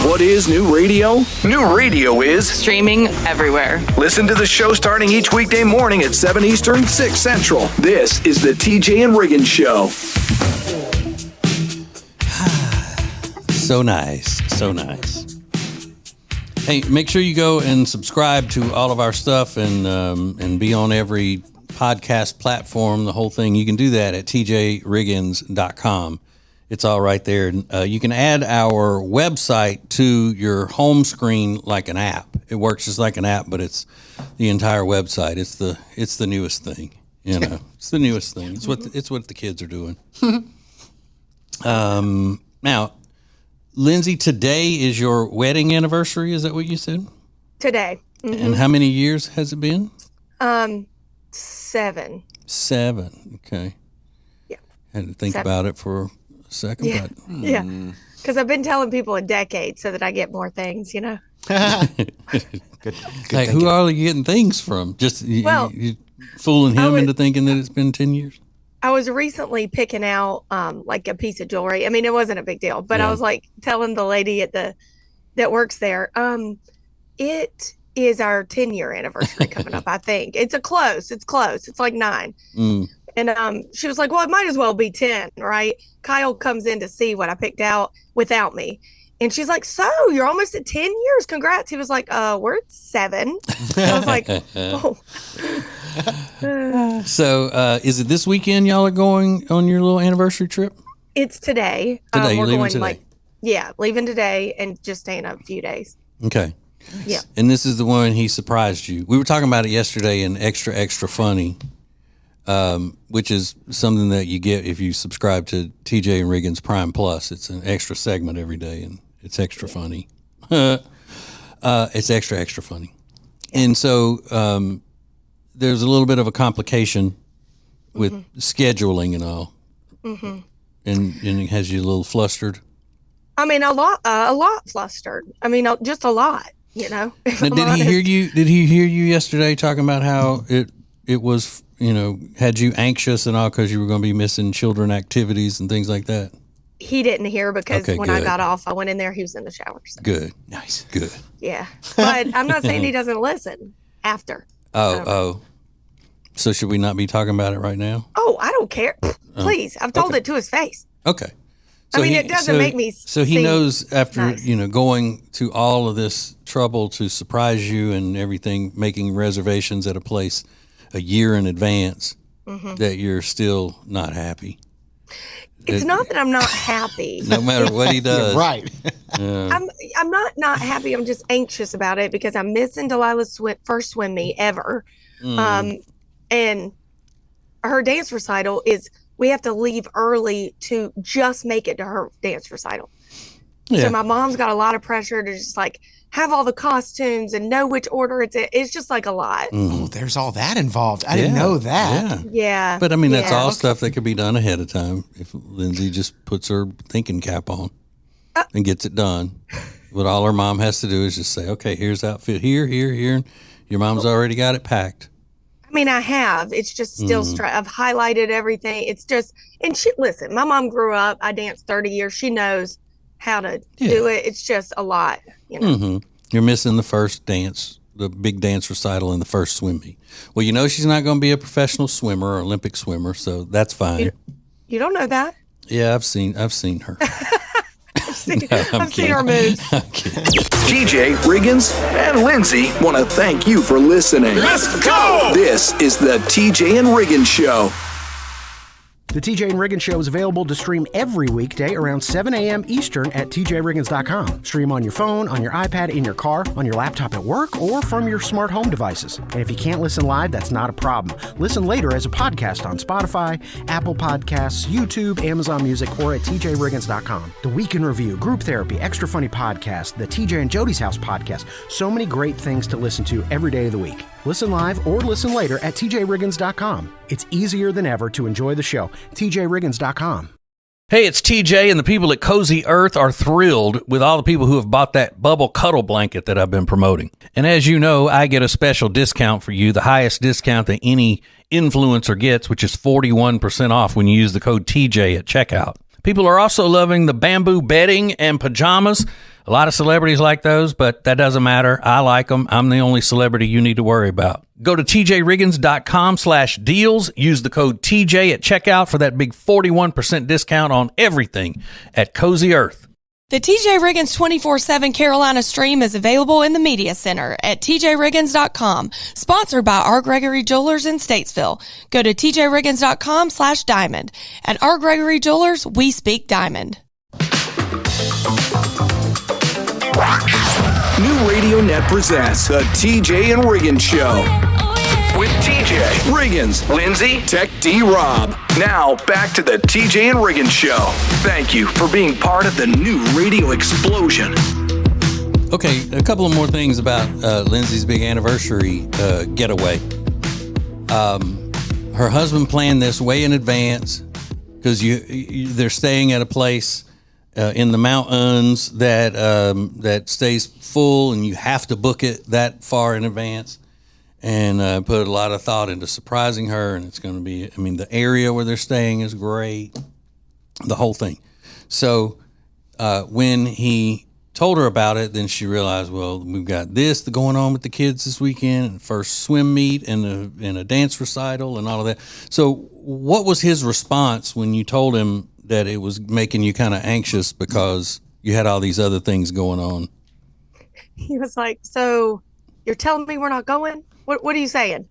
What is new radio? New radio is streaming everywhere. Listen to the show starting each weekday morning at 7 Eastern, 6 Central. This is the TJ and Riggins Show. So nice. So nice. Hey, make sure you go and subscribe to all of our stuff and be on every podcast platform, the whole thing. You can do that at tjriggins.com. It's all right there. You can add our website to your home screen like an app. It works just like an app, but it's the entire website. It's the newest thing. You know, it's the newest thing. It's what the kids are doing. Now, Lindsay, today is your wedding anniversary. Is that what you said? Today. Mm-hmm. And how many years has it been? 7. 7. Okay. Yeah. Had to think 7. about it for second, yeah. but Yeah, because I've been telling people a decade so that I get more things, Good hey, who are you getting things from? Just you fooling him into thinking that it's been 10 years? I was recently picking out like a piece of jewelry. I mean, it wasn't a big deal, but I was like telling the lady that works there, it is our 10-year anniversary coming up. I think it's close. It's like 9. And she was like, well, it might as well be 10, right? Kyle comes in to see what I picked out without me. And she's like, so you're almost at 10 years. Congrats. He was like, we're at 7. I was like, oh. So is it this weekend y'all are going on your little anniversary trip? It's today. Today, you're we're leaving going today? Leaving today and just staying a few days. Okay. Nice. Yeah. And this is the one he surprised you. We were talking about it yesterday in Extra, Extra Funny. Which is something that you get if you subscribe to TJ and Riggins Prime Plus. It's an extra segment every day, and it's extra funny. It's extra, extra funny. And so there's a little bit of a complication with scheduling and all. Mm-hmm. And it has you a little flustered. I mean, a lot flustered. I mean, just a lot, you know. Now, did he hear you yesterday talking about how it was, you know, had you anxious and all because you were going to be missing children activities and things like that? He didn't hear because when good. I got off, I went in there. He was in the shower. So. Good. Nice. Good. Yeah. But I'm not saying he doesn't listen after. Oh. So should we not be talking about it right now? Oh, I don't care. Please. I've told it to his face. Okay. So it doesn't make me So he knows after, nice. Going to all of this trouble to surprise you and everything, making reservations at a place a year in advance, that you're still not happy. It's not that I'm not happy. No matter what he does. Right. I'm not happy. I'm just anxious about it because I'm missing Delilah's first swim meet ever. And her dance recital is we have to leave early to just make it to her dance recital. Yeah. So my mom's got a lot of pressure to just like have all the costumes and know which order it's in. It's just like a lot. Oh, there's all that involved. I didn't know that. Yeah. But I mean, that's all stuff that could be done ahead of time if Lindsay just puts her thinking cap on and gets it done. What all her mom has to do is just say, okay, here's outfit here. And your mom's already got it packed. I mean, I have. It's just still I've highlighted everything. It's just, and listen, my mom grew up. I danced 30 years. She knows how to do it. It's just a lot, you know. You're missing the first dance, the big dance recital and the first swim meet. Well, you know she's not going to be a professional swimmer or Olympic swimmer, so that's fine. You don't know that? Yeah, I've seen her. I've seen her moves. TJ, Riggins, and Lindsay want to thank you for listening. Let's go! This is the TJ and Riggins Show. The TJ and Riggins Show is available to stream every weekday around 7 a.m. Eastern at tjriggins.com. Stream on your phone, on your iPad, in your car, on your laptop at work, or from your smart home devices. And if you can't listen live, that's not a problem. Listen later as a podcast on Spotify, Apple Podcasts, YouTube, Amazon Music, or at tjriggins.com. The Week in Review, Group Therapy, Extra Funny Podcast, the TJ and Jody's House podcast. So many great things to listen to every day of the week. Listen live or listen later at tjriggins.com. It's easier than ever to enjoy the show. tjriggins.com. Hey, it's TJ, and the people at Cozy Earth are thrilled with all the people who have bought that bubble cuddle blanket that I've been promoting. And as you know, I get a special discount for you, the highest discount that any influencer gets, which is 41% off when you use the code TJ at checkout. People are also loving the bamboo bedding and pajamas. A lot of celebrities like those, but that doesn't matter. I like them. I'm the only celebrity you need to worry about. Go to tjriggins.com/deals. Use the code TJ at checkout for that big 41% discount on everything at Cozy Earth. The TJ Riggins 24/7 Carolina stream is available in the Media Center at tjriggins.com. Sponsored by R. Gregory Jewelers in Statesville. Go to tjriggins.com/diamond. At R. Gregory Jewelers, we speak diamond. New Radio Net presents the TJ and Riggins Show. With TJ, Riggins, Lindsay, Tech D-Rob. Now, back to the TJ and Riggins Show. Thank you for being part of the new radio explosion. Okay, a couple of more things about Lindsay's big anniversary getaway. Her husband planned this way in advance because they're staying at a place in the mountains that stays full, and you have to book it that far in advance. And put a lot of thought into surprising her, and it's going to be, the area where they're staying is great, the whole thing. So when he told her about it, then she realized, well, we've got this going on with the kids this weekend, and first swim meet and a dance recital and all of that. So what was his response when you told him that it was making you kind of anxious because you had all these other things going on? He was like, so you're telling me we're not going? What are you saying?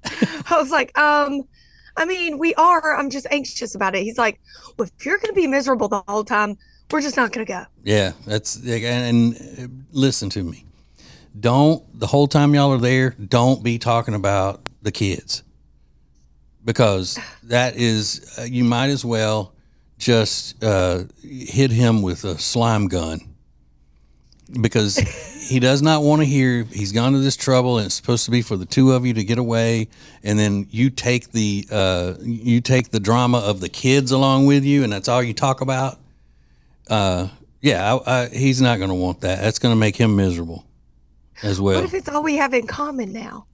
I was like, we are. I'm just anxious about it. He's like, well, if you're going to be miserable the whole time, we're just not going to go. Yeah, and listen to me. The whole time y'all are there, don't be talking about the kids. Because that is, you might as well just hit him with a slime gun. Because he does not want to hear he's gone to this trouble and it's supposed to be for the two of you to get away, and then you take the drama of the kids along with you, and that's all you talk about. He's not going to want that. That's going to make him miserable as well. What if it's all we have in common now?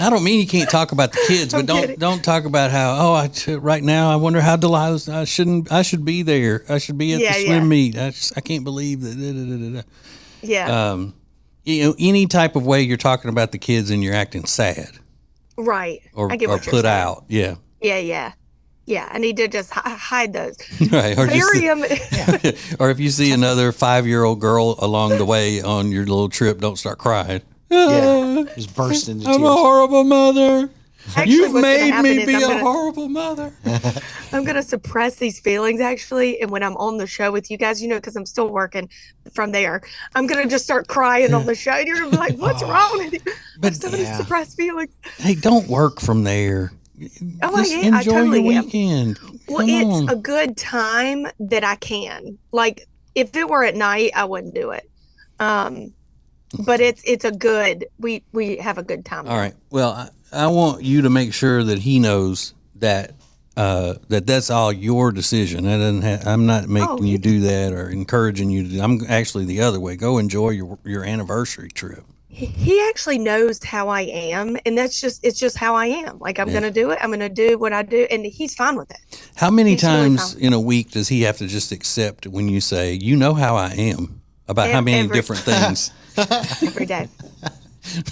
I don't mean you can't talk about the kids, but don't talk about how right now I wonder how Delilah's. I should be there. I should be at the swim meet. I can't believe that. Yeah. Any type of way you're talking about the kids and you're acting sad, right? Or I get what put you're saying. out. Yeah. Yeah, I need to just hide those. Right. Or, or if you see another 5-year-old girl along the way on your little trip, don't start crying. Yeah, just burst into tears. I'm a horrible mother. Actually, You've made me be a horrible mother. I'm going to suppress these feelings, actually. And when I'm on the show with you guys, because I'm still working from there, I'm going to just start crying on the show. And you're going to be like, what's wrong with you? But so many suppressed feelings. Hey, don't work from there. Just enjoy your weekend. Well, it's a good time that I can. Like, if it were at night, I wouldn't do it. But it's a good. We have a good time. All right. Well, I want you to make sure that he knows that that's all your decision. I'm not making you do that or encouraging you to do. I'm actually the other way. Go enjoy your anniversary trip. He actually knows how I am, and it's just how I am. Like, I'm going to do it. I'm going to do what I do, and he's fine with it. How many times in a week does he have to just accept when you say, you know how I am, about how many different things? Every day.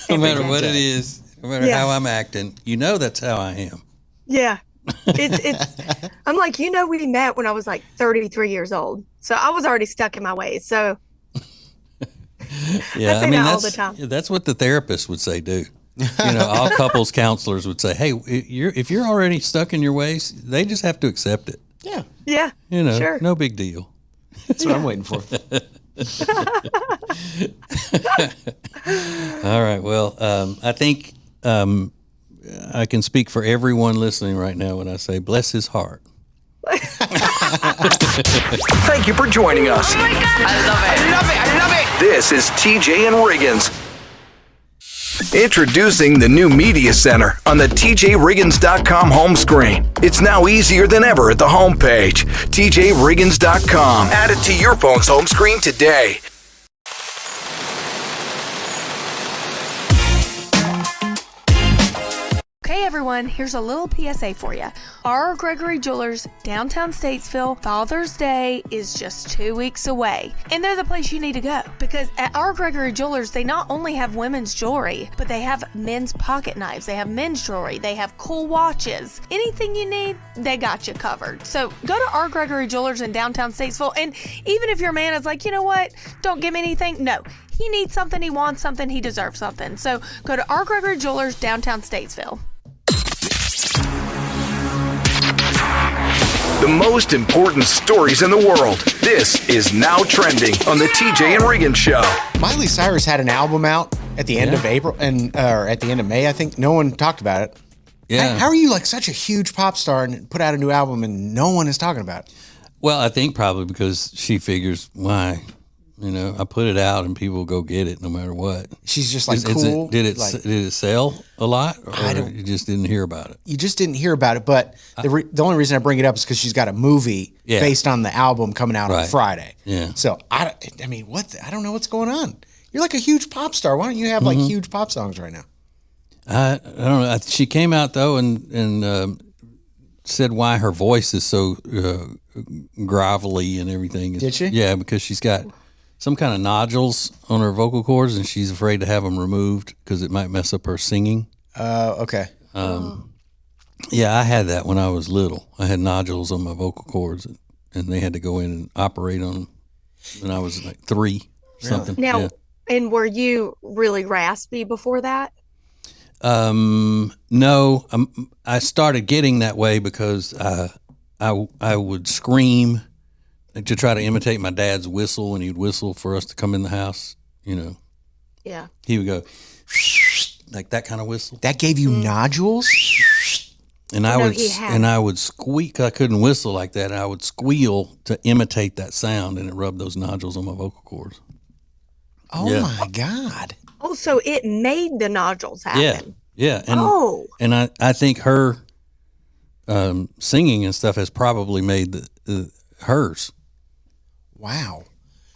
No matter what it is, no matter how I'm acting, that's how I am. Yeah. It's I'm like, we met when I was like 33 years old. So I was already stuck in my ways. So yeah, that's all the time. That's what the therapist would say, too. All couples counselors would say, hey, if you're already stuck in your ways, they just have to accept it. Yeah. Yeah. Sure. No big deal. That's what I'm waiting for. All right. Well, I think I can speak for everyone listening right now when I say, bless his heart. Thank you for joining us. Oh my God. I love it. This is TJ and Riggins. Introducing the new Media Center on the tjriggins.com home screen. It's now easier than ever at the homepage, tjriggins.com. Add it to your phone's home screen today. Okay, everyone, here's a little PSA for you. R. Gregory Jewelers, downtown Statesville, Father's Day is just 2 weeks away. And they're the place you need to go. Because at R. Gregory Jewelers, they not only have women's jewelry, but they have men's pocket knives, they have men's jewelry, they have cool watches. Anything you need, they got you covered. So go to R. Gregory Jewelers in downtown Statesville, and even if your man is like, you know what, don't give me anything, no. He needs something, he wants something, he deserves something. So go to R. Gregory Jewelers, downtown Statesville. The most important stories in the world. This is Now Trending on the TJ and Riggins Show. Miley Cyrus had an album out at the end of April or at the end of May, I think. No one talked about it. Yeah. How are you like such a huge pop star and put out a new album and no one is talking about it? Well, I think probably because she figures, why? You know, I put it out and people go get it no matter what. She's just like cool. Did it sell a lot, or you just didn't hear about it? You just didn't hear about it, but the only reason I bring it up is because she's got a movie based on the album coming out on Friday. Yeah. So I mean, I don't know what's going on. You're like a huge pop star. Why don't you have like huge pop songs right now? I don't know. She came out though and said why her voice is so grovelly and everything. Did she? Yeah, because she's got some kind of nodules on her vocal cords, and she's afraid to have them removed because it might mess up her singing. Okay. Yeah, I had that when I was little. I had nodules on my vocal cords, and they had to go in and operate on them when I was like 3 something. Now, and were you really raspy before that? No, I started getting that way because I would scream to try to imitate my dad's whistle, and he'd whistle for us to come in the house. You know. Yeah. He would go like that kind of whistle. That gave you nodules? And I would squeak. I couldn't whistle like that. And I would squeal to imitate that sound, and it rubbed those nodules on my vocal cords. Oh my God. Oh, so it made the nodules happen. Yeah. And I think her singing and stuff has probably made hers. Wow.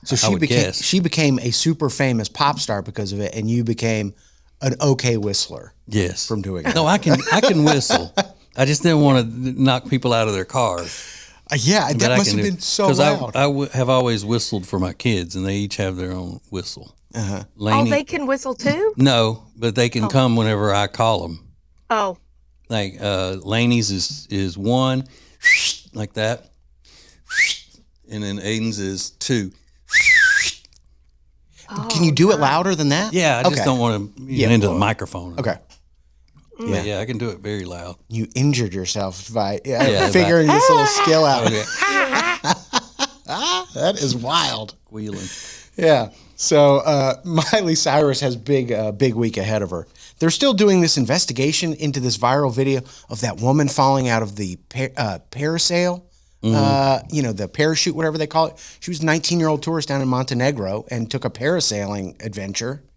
So she became a super famous pop star because of it, and you became an okay whistler. Yes. From doing it. No, I can whistle. I just didn't want to knock people out of their cars. That must have been so loud. I have always whistled for my kids, and they each have their own whistle. Uh-huh. Oh, they can whistle too? No, but they can come whenever I call them. Oh. Like Laney's is 1, like that. And then Aiden's is 2. Can you do it louder than that? Yeah, I just don't want to get into the microphone. Okay. Yeah, I can do it very loud. You injured yourself by figuring this little skill out. Okay. That is wild. Wheeling. Yeah. So Miley Cyrus has big week ahead of her. They're still doing this investigation into this viral video of that woman falling out of the parasail. The parachute, whatever they call it. She was a 19-year-old tourist down in Montenegro and took a parasailing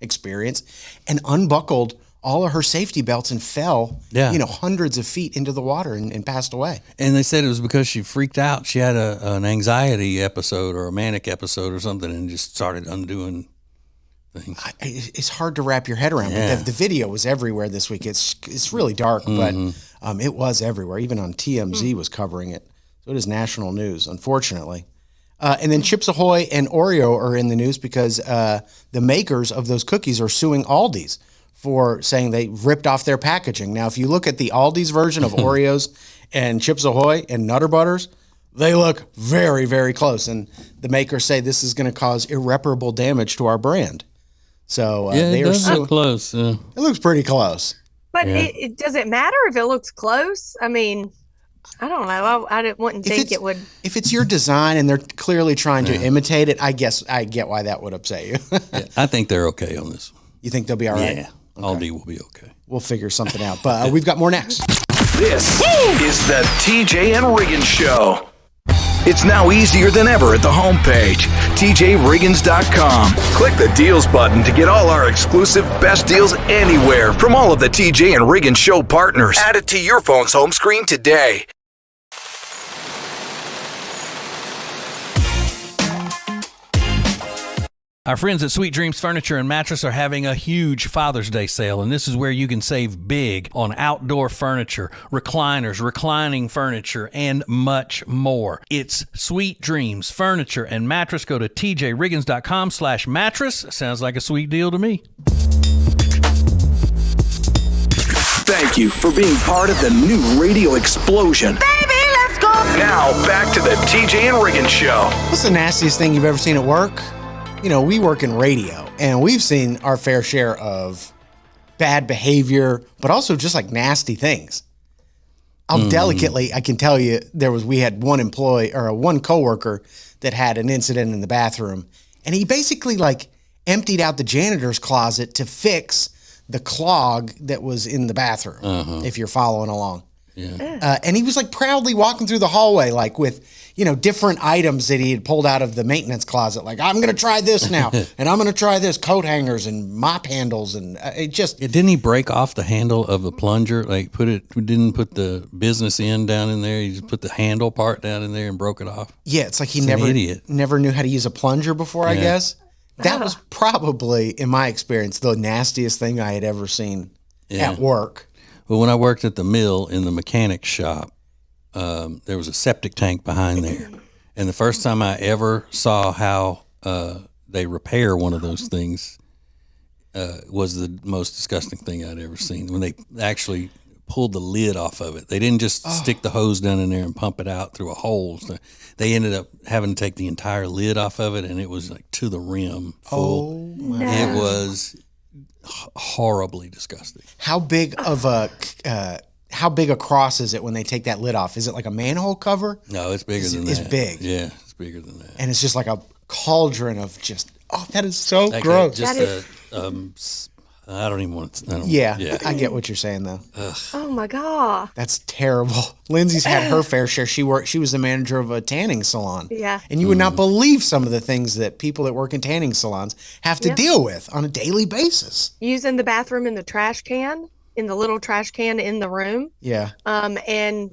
experience and unbuckled all of her safety belts and fell, hundreds of feet into the water and passed away. And they said it was because she freaked out. She had an anxiety episode or a manic episode or something and just started undoing things. It's hard to wrap your head around. Yeah. The video was everywhere this week. It's really dark, but it was everywhere. Even on TMZ was covering it. So it is national news, unfortunately. And then Chips Ahoy and Oreo are in the news because the makers of those cookies are suing Aldi's for saying they ripped off their packaging. Now, if you look at the Aldi's version of Oreos and Chips Ahoy and Nutter Butters, they look very, very close. And the makers say this is going to cause irreparable damage to our brand. So they are suing. Close. It looks pretty close. But it does it matter if it looks close? I mean, I don't know. I wouldn't think it would. If it's your design and they're clearly trying to imitate it, I guess I get why that would upset you. I think they're okay on this. You think they'll be all right? Yeah. Okay. Aldi will be okay. We'll figure something out. But we've got more next. This is the TJ and Riggins Show. It's now easier than ever at the homepage, tjriggins.com. Click the deals button to get all our exclusive best deals anywhere from all of the TJ and Riggins Show partners. Add it to your phone's home screen today. Our friends at Sweet Dreams Furniture and Mattress are having a huge Father's Day sale, and this is where you can save big on outdoor furniture, recliners, reclining furniture, and much more. It's Sweet Dreams Furniture and Mattress. Go to tjriggins.com/mattress. Sounds like a sweet deal to me. Thank you for being part of the new radio explosion. Baby, let's go. Now, back to the TJ and Riggins Show. What's the nastiest thing you've ever seen at work? You know, we work in radio, and we've seen our fair share of bad behavior, but also just like nasty things. Delicately, I can tell you, we had one employee or one coworker that had an incident in the bathroom, and he basically like emptied out the janitor's closet to fix the clog that was in the bathroom, if you're following along. Yeah. And he was like proudly walking through the hallway, like with, different items that he had pulled out of the maintenance closet. Like, I'm going to try this now, and I'm going to try this, coat hangers and mop handles. And Didn't he break off the handle of the plunger? Like didn't put the business end down in there. He just put the handle part down in there and broke it off. Yeah, it's like he He's an idiot. never knew how to use a plunger before, I guess. That was probably, in my experience, the nastiest thing I had ever seen at work. Well, when I worked at the mill in the mechanic shop, there was a septic tank behind there. And the first time I ever saw how they repair one of those things was the most disgusting thing I'd ever seen. When they actually pulled the lid off of it. They didn't just stick the hose down in there and pump it out through a hole. So they ended up having to take the entire lid off of it, and it was like to the rim full. It was horribly disgusting. How big a cross is it when they take that lid off? Is it like a manhole cover? No, it's bigger than that. It's big. Yeah, it's bigger than that. And it's just like a cauldron of just, that is so gross. I don't even want to. Yeah, I get what you're saying though. Ugh. Oh my God. That's terrible. Lindsay's had her fair share. She was the manager of a tanning salon. Yeah. And you would not believe some of the things that people that work in tanning salons have to deal with on a daily basis. Using the bathroom in the trash can, in the little trash can in the room. Yeah. And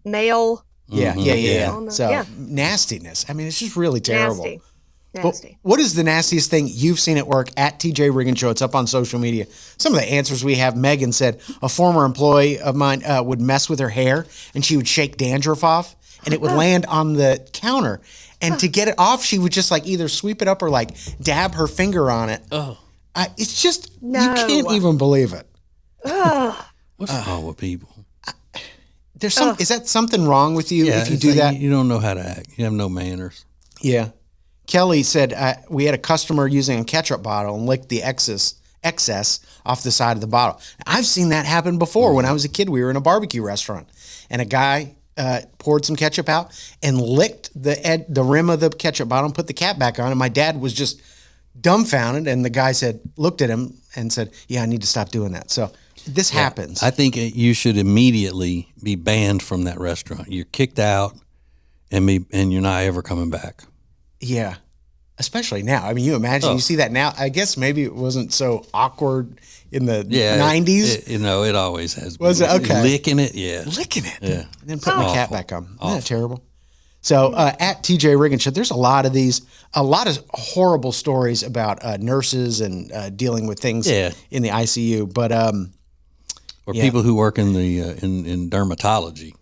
mail. Yeah. So nastiness. I mean, it's just really terrible. Nasty. What is the nastiest thing you've seen at work at TJ Riggins Show? It's up on social media. Some of the answers we have, Megan said a former employee of mine would mess with her hair and she would shake dandruff off and it would land on the counter. And to get it off, she would just like either sweep it up or like dab her finger on it. Oh. It's just, you can't even believe it. What's wrong with people? There's is that something wrong with you if you do like that? You don't know how to act. You have no manners. Yeah. Kelly said we had a customer using a ketchup bottle and licked the excess off the side of the bottle. I've seen that happen before. When I was a kid, we were in a barbecue restaurant, and a guy poured some ketchup out and licked the rim of the ketchup bottle and put the cap back on, and my dad was just dumbfounded, and the guy looked at him and said, I need to stop doing that. So this happens. I think you should immediately be banned from that restaurant. You're kicked out, and you're not ever coming back. Yeah, especially now. I mean, you imagine you see that now. I guess maybe it wasn't so awkward in the 90s. It always has been. Was it? Okay. Licking it, yeah. Licking it. Yeah. And then putting the cap back on. Isn't that terrible? So at TJ Riggins Show, there's a lot of horrible stories about nurses and dealing with things in the ICU. But or people who work in the in dermatology.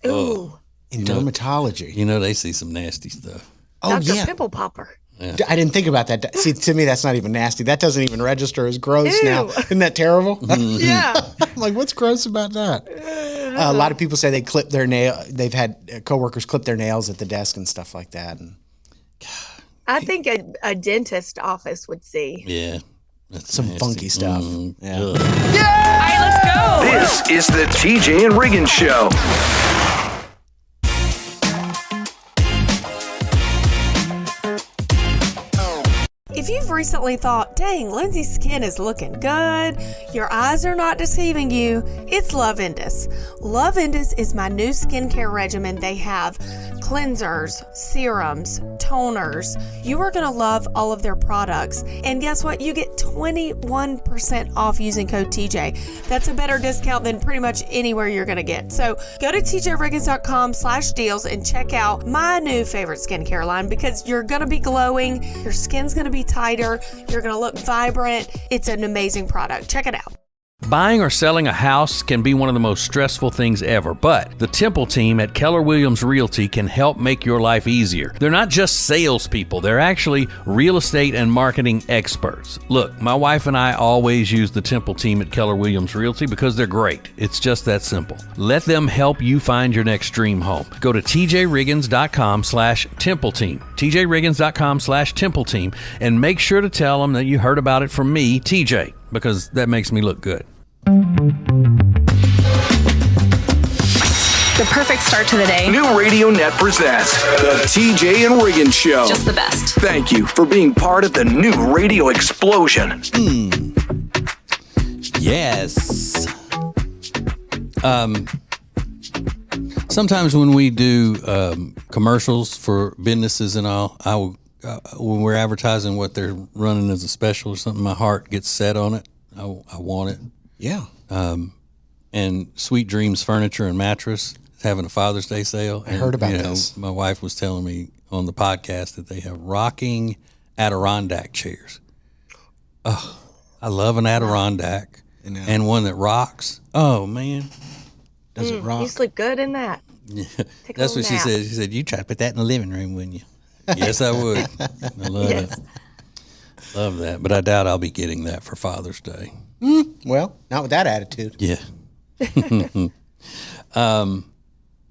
Ooh. In dermatology. They see some nasty stuff. Oh, Dr. Pimple Popper. Yeah. I didn't think about that. See, to me, that's not even nasty. That doesn't even register as gross now. Isn't that terrible? Yeah. I'm like, what's gross about that? A lot of people say they clip their nail. They've had coworkers clip their nails at the desk and stuff like that. And I think a dentist office would see. Yeah. Some nasty. funky stuff. Yeah. All right, let's go. This is the TJ and Riggins Show. If you've recently thought, dang, Lindsay's skin is looking good, your eyes are not deceiving you, it's Love Indus. Love Indus is my new skincare regimen. They have cleansers, serums, toners. You are going to love all of their products. And guess what? You get 21% off using code TJ. That's a better discount than pretty much anywhere you're going to get. So go to tjriggins.com/deals and check out my new favorite skincare line, because you're going to be glowing. Your skin's going to be tighter. You're going to look vibrant. It's an amazing product. Check it out. Buying or selling a house can be one of the most stressful things ever, but the Temple team at Keller Williams Realty can help make your life easier. They're not just salespeople, they're actually real estate and marketing experts. Look, my wife and I always use the Temple team at Keller Williams Realty because they're great. It's just that simple. Let them help you find your next dream home. Go to tjriggins.com/Temple team, tjriggins.com/Temple team, and make sure to tell them that you heard about it from me, TJ, because that makes me look good. The perfect start to the day. New Radio Net presents the TJ and Riggins Show. Just the best. Thank you for being part of the new radio explosion. Yes. Sometimes when we do commercials for businesses and all, when we're advertising what they're running as a special or something, my heart gets set on it. I want it. Yeah. And Sweet Dreams Furniture and Mattress is having a Father's Day sale. I heard about this. My wife was telling me on the podcast that they have rocking Adirondack chairs. Oh, I love an Adirondack and one that rocks. Oh, man. Does it rock? You sleep good in that. Yeah. That's what she said. She said, you try to put that in the living room, wouldn't you? Yes, I would. I love it. Love that. But I doubt I'll be getting that for Father's Day. Well, not with that attitude. Yeah.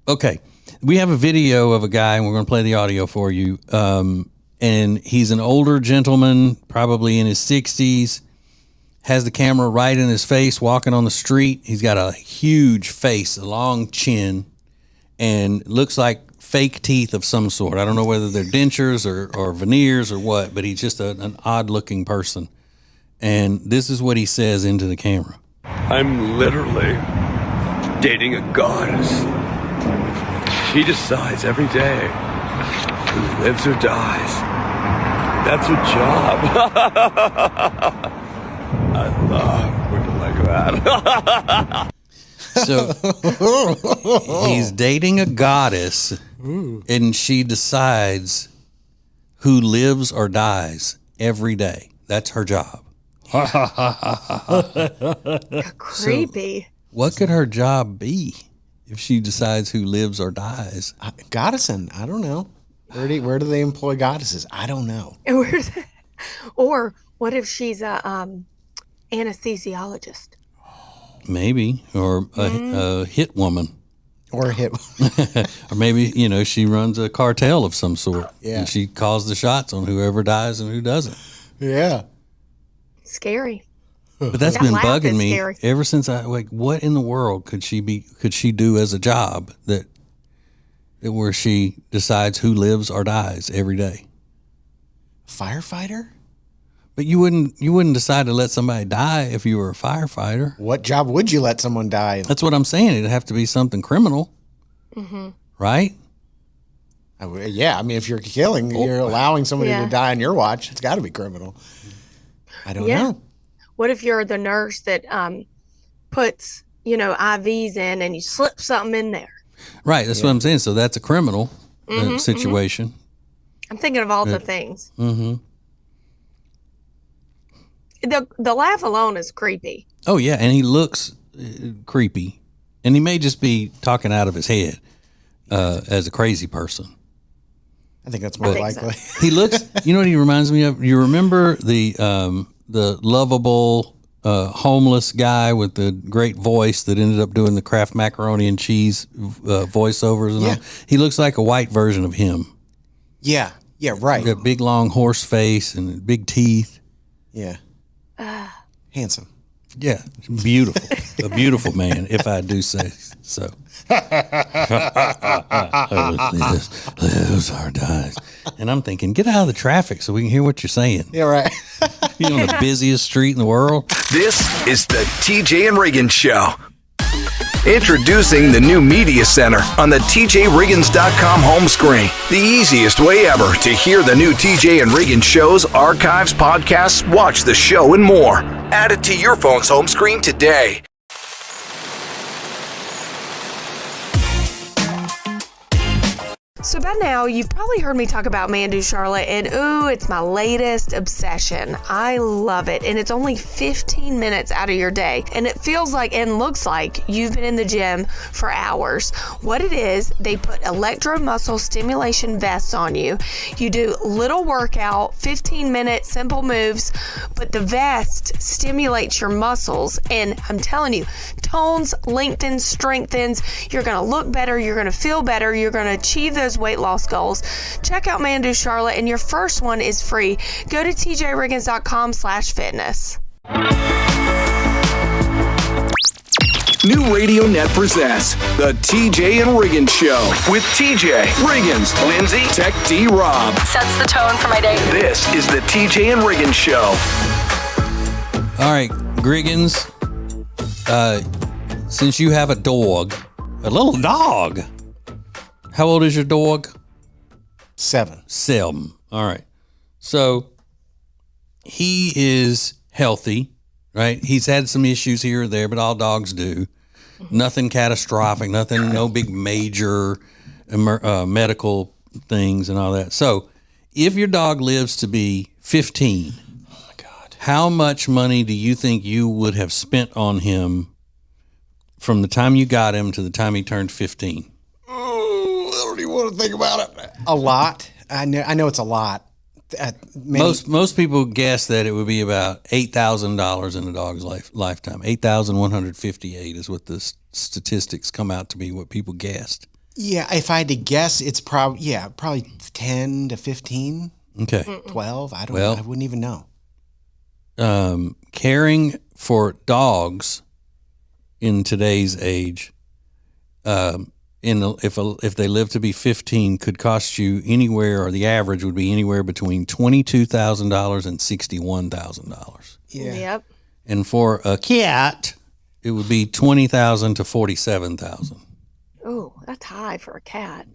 Okay. We have a video of a guy, and we're going to play the audio for you. And he's an older gentleman, probably in his 60s, has the camera right in his face, walking on the street. He's got a huge face, a long chin, and looks like fake teeth of some sort. I don't know whether they're dentures or veneers or what, but he's just an odd-looking person. And this is what he says into the camera. I'm literally dating a goddess. She decides every day who lives or dies. That's her job. I love women like that. So he's dating a goddess, and she decides who lives or dies every day. That's her job. Creepy. So what could her job be if she decides who lives or dies? Goddessing. I don't know. Where do they employ goddesses? I don't know. Or what if she's a anesthesiologist? Maybe, or a hit woman. Or a hit. Or maybe, she runs a cartel of some sort. Yeah. And she calls the shots on whoever dies and who doesn't. Yeah. Scary. But that's That been laugh bugging is me scary. ever since what in the world could she do as a job that where she decides who lives or dies every day? Firefighter? But you wouldn't decide to let somebody die if you were a firefighter. What job would you let someone die? That's what I'm saying. It'd have to be something criminal, right? Yeah, I mean, if you're killing, you're allowing somebody to die on your watch. It's got to be criminal. I don't know. What if you're the nurse that puts, IVs in and you slip something in there? Right. That's what I'm saying. So that's a criminal situation. I'm thinking of all the things. Mm-hmm. The laugh alone is creepy. Oh, yeah. And he looks creepy. And he may just be talking out of his head as a crazy person. I think that's more likely. So. He looks, you know what he reminds me of? You remember the lovable homeless guy with the great voice that ended up doing the Kraft macaroni and cheese voiceovers and all? He looks like a white version of him. Yeah. Yeah, right. Got big, long horse face and big teeth. Yeah. Handsome. Yeah, beautiful. A beautiful man, if I do say so. Lives or dies And I'm thinking, get out of the traffic so we can hear what you're saying. Yeah, right. You're on the busiest street in the world. This is the TJ and Riggins Show. Introducing the new Media Center on the TJRiggins.com home screen. The easiest way ever to hear the new TJ and Riggins shows, archives, podcasts, watch the show, and more. Add it to your phone's home screen today. So by now, you've probably heard me talk about Mandu Charlotte, and ooh, it's my latest obsession. I love it, and it's only 15 minutes out of your day, and it feels like and looks like you've been in the gym for hours. What it is, they put electromuscle stimulation vests on you. You do little workout, 15-minute simple moves, but the vest stimulates your muscles, and I'm telling you, tones, lengthens, strengthens. You're going to look better. You're going to feel better. You're going to achieve those weight loss goals. Check out Mandu Charlotte, and your first one is free. Go to tjriggins.com/fitness. New Radio Net presents the TJ and Riggins Show with TJ Riggins, Lindsay, Tech D Rob. Sets the tone for my day. This is the TJ and Riggins Show. All right, Riggins, since you have a dog, a little dog, how old is your dog? 7. 7. All right. So he is healthy, right? He's had some issues here or there, but all dogs do. Nothing catastrophic, nothing, no big major medical things and all that. So if your dog lives to be 15, oh my God, how much money do you think you would have spent on him from the time you got him to the time he turned 15? I don't even want to think about it. A lot. I know it's a lot. Most people guess that it would be about $8,000 in a dog's lifetime. 8,158 is what the statistics come out to be. What people guessed. Yeah, if I had to guess, it's probably 10 to 15. Okay, 12. I wouldn't even know. Caring for dogs in today's age, if they live to be 15, could cost you anywhere, or the average would be anywhere between $22,000 and $61,000. Yeah. Yep. And for a cat, it would be $20,000 to $47,000. Oh, that's high for a cat.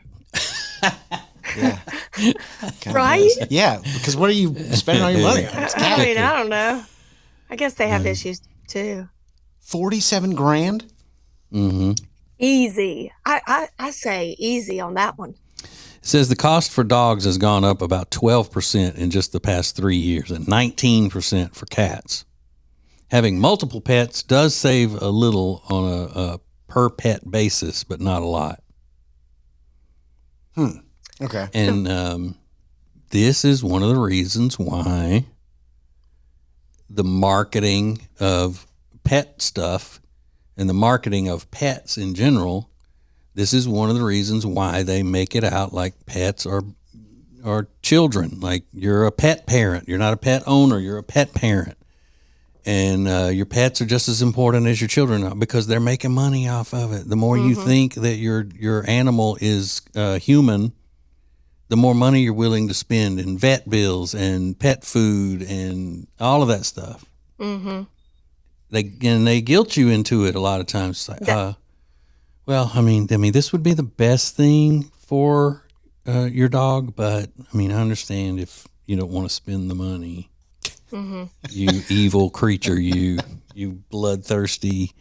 Yeah. Right? Yeah, because what are you spending all your money on? It's cat. I mean, I don't know. I guess they have issues too. 47 grand? Mm-hmm. Easy. I say easy on that one. It says the cost for dogs has gone up about 12% in just the past 3 years, and 19% for cats. Having multiple pets does save a little on a per pet basis, but not a lot. Okay. And this is one of the reasons why the marketing of pet stuff and the marketing of pets in general, this is one of the reasons why they make it out like pets are children. Like, you're a pet parent. You're not a pet owner. You're a pet parent. And your pets are just as important as your children are because they're making money off of it. The more you think that your animal is human, the more money you're willing to spend in vet bills and pet food and all of that stuff. Mm-hmm. They guilt you into it a lot of times. It's like, well, I mean, this would be the best thing for your dog, but I mean, I understand if you don't want to spend the money. Mm-hmm. You evil creature, you bloodthirsty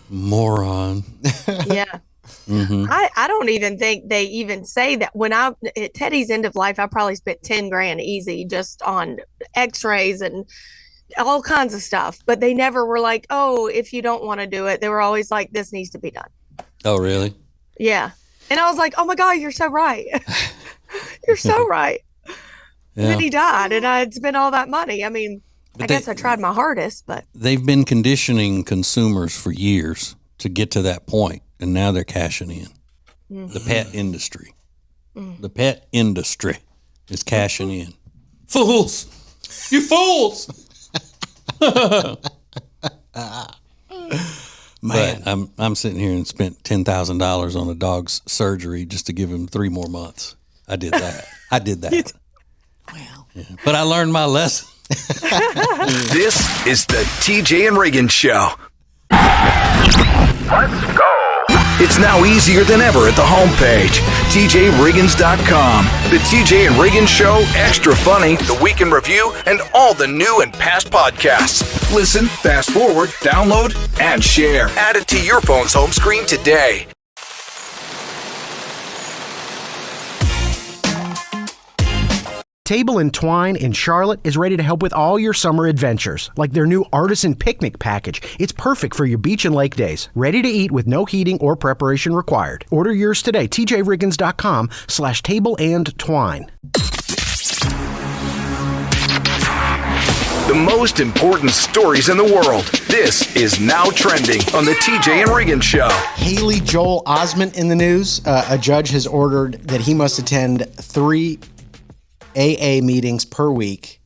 moron. Yeah. Mm-hmm. I don't even think they even say that. When at Teddy's end of life, I probably spent 10 grand easy just on x-rays and all kinds of stuff, but they never were like, oh, if you don't want to do it. They were always like, this needs to be done. Oh, really? Yeah. And I was like, oh my God, you're so right. You're so right. Yeah. And then he died and I had spent all that money. I mean, I guess I tried my hardest, but they've been conditioning consumers for years to get to that point, and now they're cashing in. Mm-hmm. The pet industry. Mm-hmm. The pet industry is cashing in. Fools! You fools! Man, but I'm sitting here and spent $10,000 on a dog's surgery just to give him 3 more months. I did that. I did that. Well, yeah. But I learned my lesson. This is the TJ and Riggins Show. Let's go. It's now easier than ever at the homepage, TJRiggins.com. The TJ and Riggins Show, Extra Funny, The Week in Review, and all the new and past podcasts. Listen, fast forward, download, and share. Add it to your phone's home screen today. Table and Twine in Charlotte is ready to help with all your summer adventures, like their new Artisan Picnic Package. It's perfect for your beach and lake days. Ready to eat with no heating or preparation required. Order yours today, tjriggins.com/tableandtwine. The most important stories in the world. This is Now Trending on the TJ and Riggins Show. Haley Joel Osment in the news. A judge has ordered that he must attend 3 AA meetings per week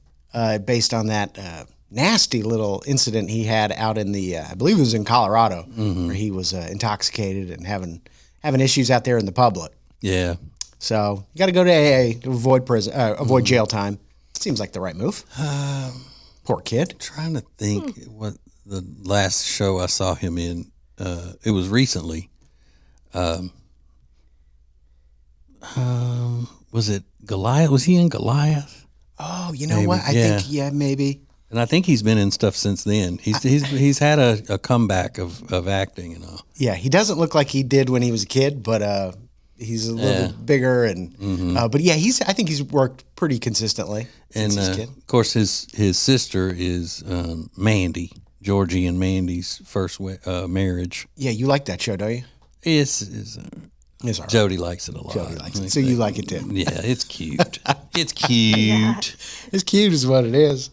based on that nasty little incident he had out in the, I believe it was in Colorado, where he was intoxicated and having issues out there in the public. Yeah. So you got to go to AA to avoid jail time. Seems like the right move. Poor kid. Trying to think what the last show I saw him in. It was recently. Was it Goliath? Was he in Goliath? Oh, you know what? I think maybe. And I think he's been in stuff since then. He's had a comeback of acting and all. Yeah, he doesn't look like he did when he was a kid, but he's a little bit bigger and. But yeah, I think he's worked pretty consistently. And since he's a kid. Of course, his sister is Mandy, Georgie and Mandy's first marriage. Yeah, you like that show, don't you? It's all right. Jody likes it a lot. Jody likes it. So you like it too? Yeah, it's cute. It's cute. It's cute is what it is.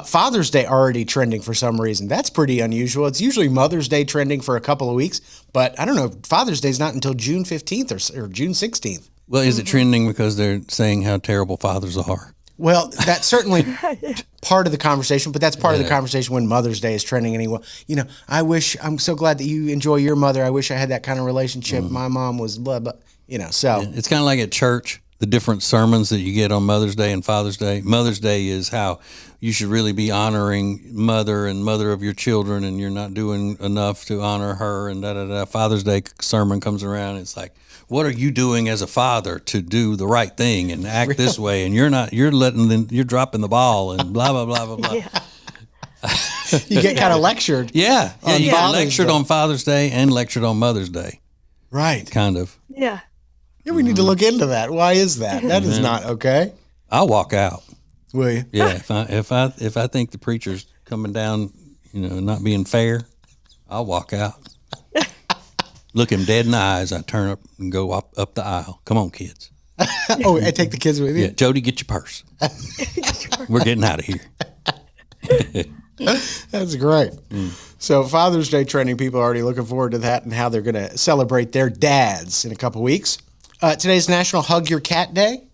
Father's Day already trending for some reason. That's pretty unusual. It's usually Mother's Day trending for a couple of weeks, but I don't know. Father's Day's not until June 15th or June 16th. Well, is it trending because they're saying how terrible fathers are? Well, that's certainly part of the conversation, but that's part of the conversation when Mother's Day is trending anyway. You know, I'm so glad that you enjoy your mother. I wish I had that kind of relationship. My mom was blah, blah, so. Yeah, it's kind of like at church, the different sermons that you get on Mother's Day and Father's Day. Mother's Day is how you should really be honoring mother and mother of your children, and you're not doing enough to honor her, and da-da-da. Father's Day sermon comes around, and it's like, what are you doing as a father to do the right thing and act this way? And you're dropping the ball and blah, blah, blah, blah, blah. Yeah. You get kind of lectured. Yeah. You get lectured on Father's Day and lectured on Mother's Day. Right. Kind of. Yeah. Yeah, we need to look into that. Why is that? That is not okay. I'll walk out. Will you? Yeah. If I think the preacher's coming down, not being fair, I'll walk out. Look him dead in the eyes. I turn up and go up the aisle. Come on, kids. Oh, I take the kids with you? Yeah, Jody, get your purse. We're getting out of here. That's great. So Father's Day trending, people are already looking forward to that and how they're going to celebrate their dads in a couple weeks. Today's National Hug Your Cat Day.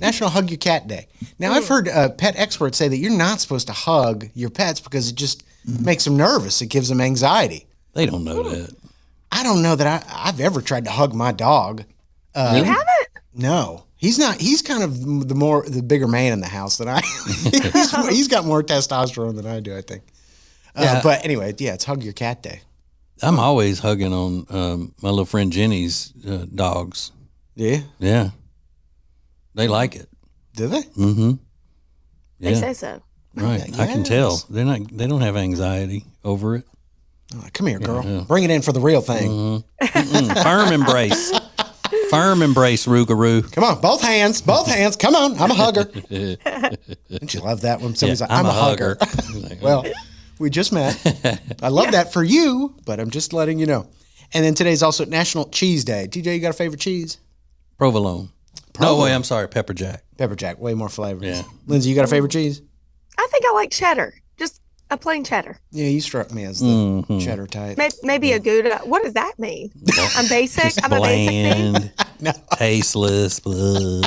National Hug Your Cat Day. Now, I've heard pet experts say that you're not supposed to hug your pets because it just makes them nervous. It gives them anxiety. They don't know that. I don't know that I've ever tried to hug my dog. You haven't? No. He's not. He's kind of the bigger man in the house than I am. He's got more testosterone than I do, I think. But anyway, it's Hug Your Cat Day. I'm always hugging on my little friend Jenny's dogs. Yeah? Yeah. They like it. Do they? Mm-hmm. Yeah. They say so. Right. Yes. I can tell. They don't have anxiety over it. Oh, come here, girl. Yeah. Bring it in for the real thing. Firm embrace. Firm embrace, Rougarou. Come on, both hands. Come on, I'm a hugger. Don't you love that when somebody's like, I'm a hugger? Well, we just met. I love that for you, but I'm just letting you know. And then today's also National Cheese Day. TJ, you got a favorite cheese? Provolone. No, wait, I'm sorry, Pepper Jack. Pepper Jack, way more flavor. Yeah. Lindsay, you got a favorite cheese? I think I like cheddar. Just a plain cheddar. Yeah, you struck me as the cheddar type. Maybe a Gouda. What does that mean? I'm basic. Just I'm a basic bland, tasteless. Blah.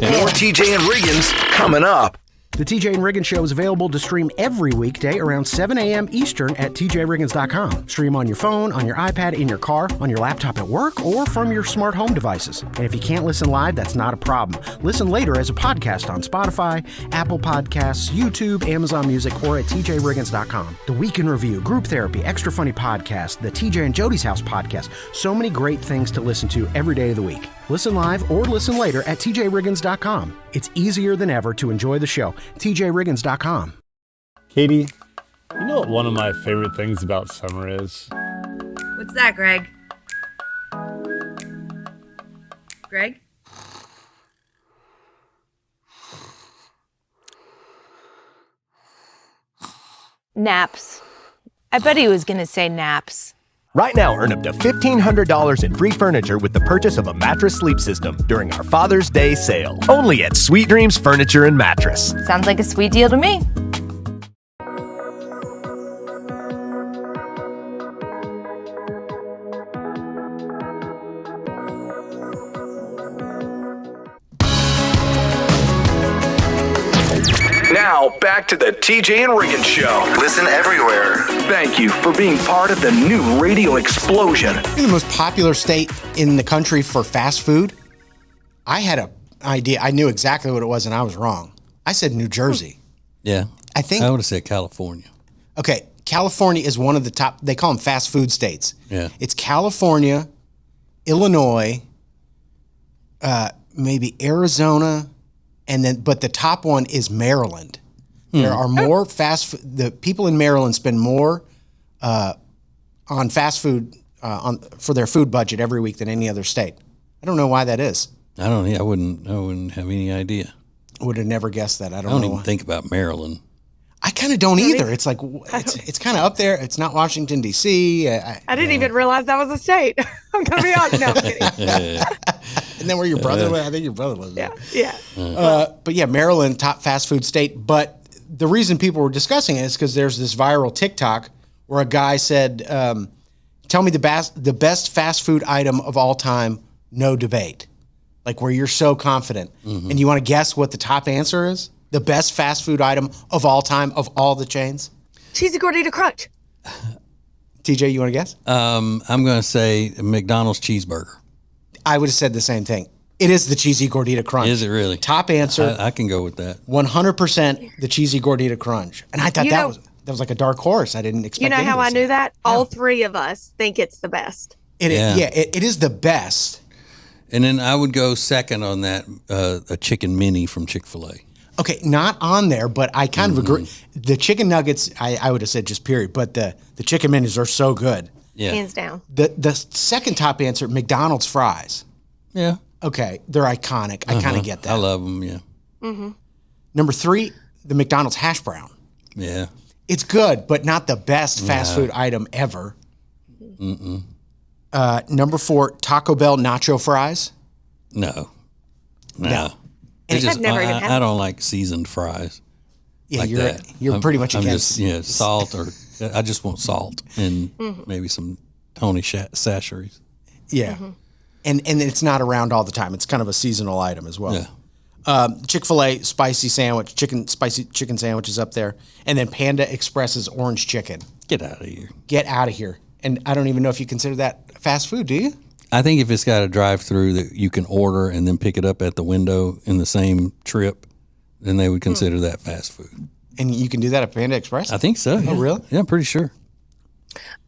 More TJ and Riggins coming up. The TJ and Riggins Show is available to stream every weekday around 7 a.m. Eastern at tjriggins.com. Stream on your phone, on your iPad, in your car, on your laptop at work, or from your smart home devices. And if you can't listen live, that's not a problem. Listen later as a podcast on Spotify, Apple Podcasts, YouTube, Amazon Music, or at tjriggins.com. The Week in Review, Group Therapy, Extra Funny Podcast, the TJ and Jody's House Podcast. So many great things to listen to every day of the week. Listen live or listen later at tjriggins.com. It's easier than ever to enjoy the show. tjriggins.com. Katie, you know what one of my favorite things about summer is? What's that, Greg? Greg? Naps. I bet he was going to say naps. Right now, earn up to $1,500 in free furniture with the purchase of a mattress sleep system during our Father's Day sale. Only at Sweet Dreams Furniture and Mattress. Sounds like a sweet deal to me. Now, back to the TJ and Riggins Show. Listen everywhere. Thank you for being part of the new radio explosion. The most popular state in the country for fast food? I had an idea. I knew exactly what it was, and I was wrong. I said New Jersey. Yeah. I think I would have said California. Okay, California is one of the top, they call them fast food states. Yeah. It's California, Illinois, maybe Arizona, and then, but the top one is Maryland. There are more fast food, the people in Maryland spend more on fast food for their food budget every week than any other state. I don't know why that is. I wouldn't have any idea. Would have never guessed that. I don't know even why. think about Maryland. I kind of don't either. It's like it's kind of up there. It's not Washington D.C. I didn't even realize that was a state. I'm gonna be honest. No, I'm kidding. And then where your brother was? I think your brother was. Yeah. But yeah, Maryland, top fast food state. But the reason people were discussing it is because there's this viral TikTok where a guy said, "Tell me the best fast food item of all time, no debate." Like where you're so confident, and you want to guess what the top answer is. The best fast food item of all time, of all the chains? Cheesy Gordita Crunch. TJ, you want to guess? I'm going to say McDonald's cheeseburger. I would have said the same thing. It is the Cheesy Gordita Crunch. Is it really? Top answer. I can go with that. 100% the Cheesy Gordita Crunch. And I thought that was like a dark horse. I didn't expect. You know how I knew that? All three of us think it's the best. It is the best. And then I would go second on that, a chicken mini from Chick-fil-A. Okay, not on there, but I kind of agree. The chicken nuggets, I would have said just period, but the chicken minis are so good. Yeah. Hands down. The second top answer, McDonald's fries. Yeah. Okay, they're iconic. I kind of get that. I love them, yeah. Mm-hmm. Number 3, the McDonald's hash brown. Yeah. It's good, but not the best fast food item ever. Mm-mm. Number 4, Taco Bell nacho fries. No. I've never even had I don't like seasoned fries. Yeah, like you're pretty much against. Salt or I just want salt and maybe some Tony Chachere's. Yeah, and it's not around all the time. It's kind of a seasonal item as well. Yeah. Chick-fil-A spicy sandwich, spicy chicken sandwich is up there, and then Panda Express's orange chicken. Get out of here. Get out of here. And I don't even know if you consider that fast food. Do you? I think if it's got a drive-through that you can order and then pick it up at the window in the same trip, then they would consider that fast food. And you can do that at Panda Express? I think so. Oh, really? Yeah, I'm pretty sure.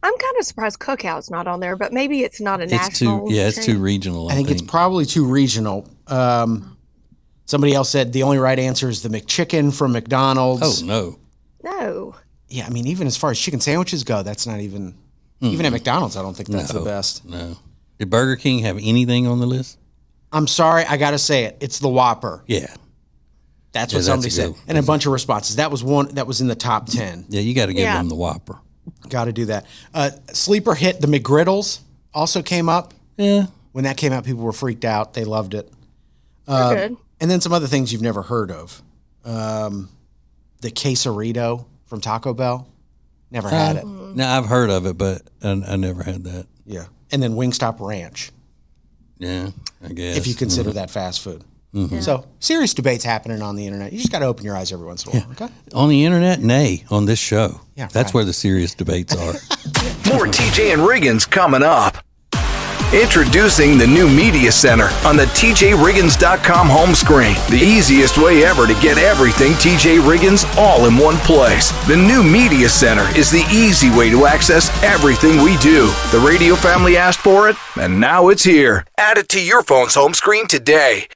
I'm kind of surprised Cookout's not on there, but maybe it's not a national. It's too regional. I think it's probably too regional. Somebody else said the only right answer is the McChicken from McDonald's. Oh, no. No. Yeah, I mean, even as far as chicken sandwiches go, that's not even at McDonald's, I don't think that's the best. No. Did Burger King have anything on the list? I'm sorry, I got to say it. It's the Whopper. Yeah. That's what somebody said. And a bunch of responses. That was one that was in the top 10. Yeah, you got to give them the Whopper. Got to do that. Sleeper hit, the McGriddles also came up. Yeah. When that came out, people were freaked out. They loved it. Good. And then some other things you've never heard of. The quesarito from Taco Bell. Never had it. No, I've heard of it, but I never had that. Yeah. And then Wingstop Ranch. Yeah, I guess. If you consider that fast food. Mm-hmm. So serious debates happening on the internet. You just got to open your eyes every once in a while. Okay. On the internet, nay, on this show. Yeah, that's right. where the serious debates are. More TJ and Riggins coming up. Introducing the new Media Center on the TJRiggins.com home screen. The easiest way ever to get everything TJ Riggins all in one place. The new Media Center is the easy way to access everything we do. The radio family asked for it, and now it's here. Add it to your phone's home screen today.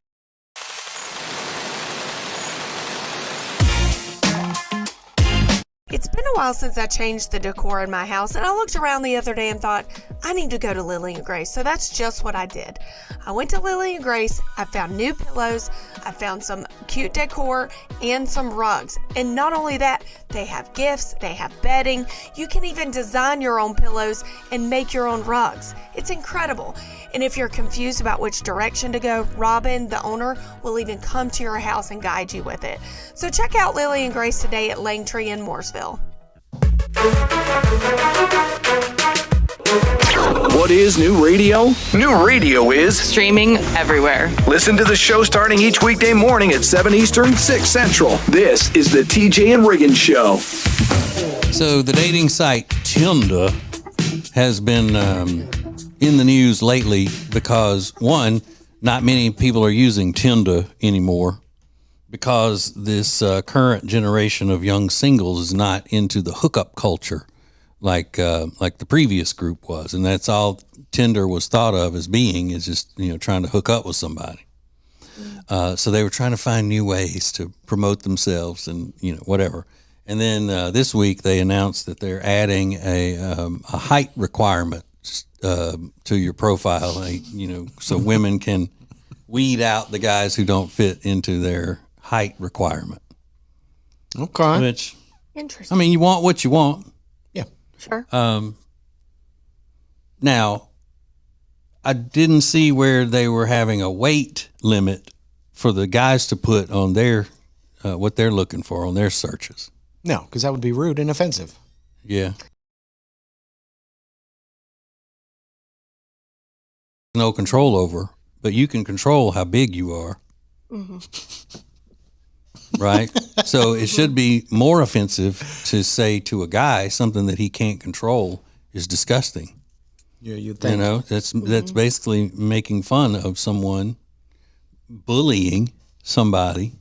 It's been a while since I changed the decor in my house, and I looked around the other day and thought, I need to go to Lily and Grace. So that's just what I did. I went to Lily and Grace, I found new pillows, I found some cute decor, and some rugs. And not only that, they have gifts, they have bedding. You can even design your own pillows and make your own rugs. It's incredible. And if you're confused about which direction to go, Robin, the owner, will even come to your house and guide you with it. So check out Lily and Grace today at Langtree in Mooresville. What is new radio? New radio is streaming everywhere. Listen to the show starting each weekday morning at 7 Eastern, 6 Central. This is the TJ and Riggins Show. So the dating site Tinder has been in the news lately because, one, not many people are using Tinder anymore because this current generation of young singles is not into the hookup culture like the previous group was, and that's all Tinder was thought of as being, is just trying to hook up with somebody. So they were trying to find new ways to promote themselves and whatever. And then this week they announced that they're adding a height requirement to your profile, so women can weed out the guys who don't fit into their height requirement. Okay. Which, interesting. I mean, you want what you want. Yeah. Sure. Now, I didn't see where they were having a weight limit for the guys to put on their what they're looking for on their searches. No, because that would be rude and offensive. Yeah. No control over, but you can control how big you are. Mm-hmm. Right? So it should be more offensive to say to a guy something that he can't control is disgusting. Yeah, you'd think. That's basically making fun of someone, bullying somebody.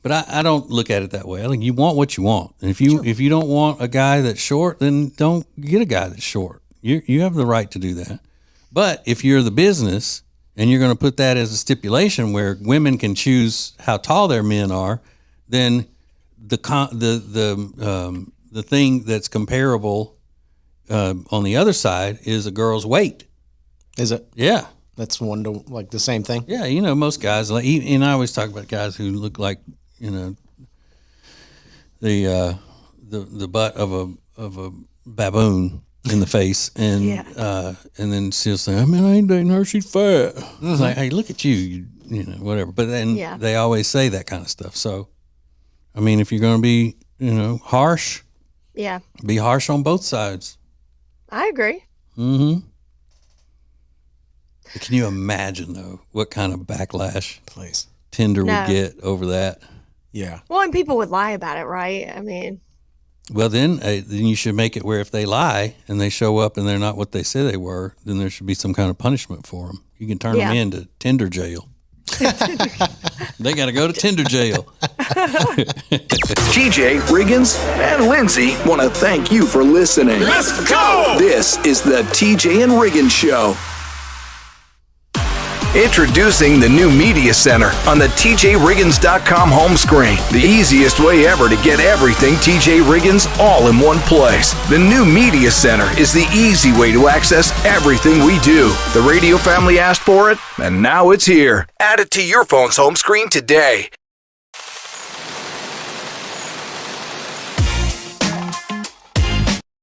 But I don't look at it that way. I think you want what you want. And if you don't want a guy that's short, then don't get a guy that's short. You have the right to do that. But if you're the business and you're going to put that as a stipulation where women can choose how tall their men are, then the thing that's comparable on the other side is a girl's weight. Is it? Yeah. That's one to like the same thing. Yeah, most guys and I always talk about guys who look like the butt of a baboon in the face, and then she'll say, I mean, I ain't dating her, she's fat. It's like, hey, look at you, whatever. But then they always say that kind of stuff. So, I mean, if you're going to be, harsh, be harsh on both sides. I agree. Mm-hmm. But can you imagine, though, what kind of backlash Tinder would get over that? Yeah. Well, and people would lie about it, right? I mean. Well, then you should make it where if they lie and they show up and they're not what they say they were, then there should be some kind of punishment for them. You can turn them into Tinder jail. They got to go to Tinder jail. TJ, Riggins, and Lindsay want to thank you for listening. Let's go! This is the TJ and Riggins Show. Introducing the new Media Center on the TJRiggins.com home screen. The easiest way ever to get everything TJ Riggins all in one place. The new Media Center is the easy way to access everything we do. The radio family asked for it, and now it's here. Add it to your phone's home screen today.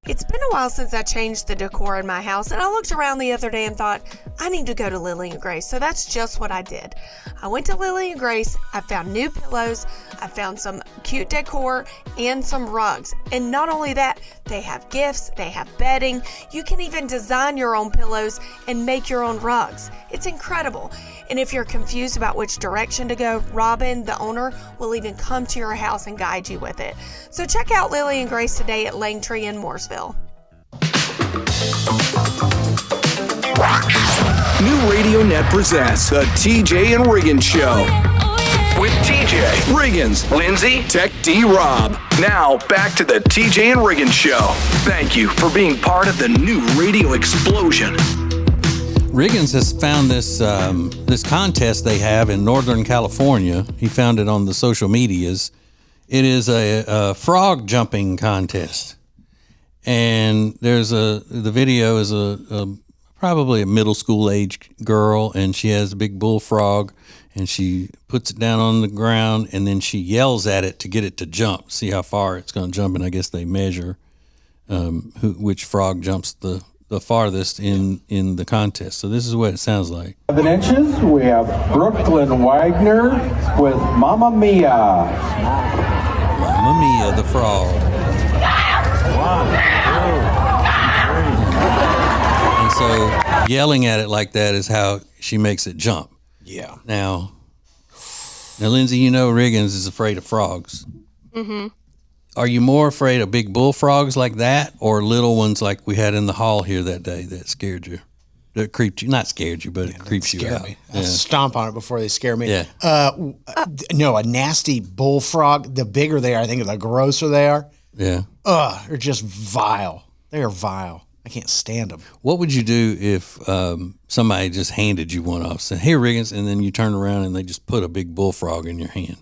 It's been a while since I changed the decor in my house, and I looked around the other day and thought, I need to go to Lily and Grace. So that's just what I did. I went to Lily and Grace. I found new pillows. I found some cute decor and some rugs. And not only that, they have gifts, they have bedding. You can even design your own pillows and make your own rugs. It's incredible. And if you're confused about which direction to go, Robin, the owner, will even come to your house and guide you with it. So check out Lily and Grace today at Langtree in Mooresville. New Radio Net presents the TJ and Riggins Show. With TJ, Riggins, Lindsay, Tech D Rob. Now back to the TJ and Riggins Show. Thank you for being part of the new radio explosion. Riggins has found this contest they have in Northern California. He found it on the social medias. It is a frog jumping contest, and the video is probably a middle school age girl, and she has a big bullfrog, and she puts it down on the ground, and then she yells at it to get it to jump, see how far it's going to jump, and I guess they measure which frog jumps the farthest in the contest. So this is what it sounds like. 7 inches, we have Brooklyn Wagner with Mamma Mia. Mamma Mia, the frog. And so yelling at it like that is how she makes it jump. Yeah. Now, Lindsay, you know Riggins is afraid of frogs. Mm-hmm. Are you more afraid of big bullfrogs like that, or little ones like we had in the hall here that day that scared you? That creeped you? Not scared you, but it creeps you out. Me. I stomp on it before they scare me. Yeah. No, a nasty bullfrog, the bigger they are, I think the grosser they are. Yeah. They're just vile. They are vile. I can't stand them. What would you do if somebody just handed you one off, said, "Here, Riggins," and then you turn around and they just put a big bullfrog in your hand?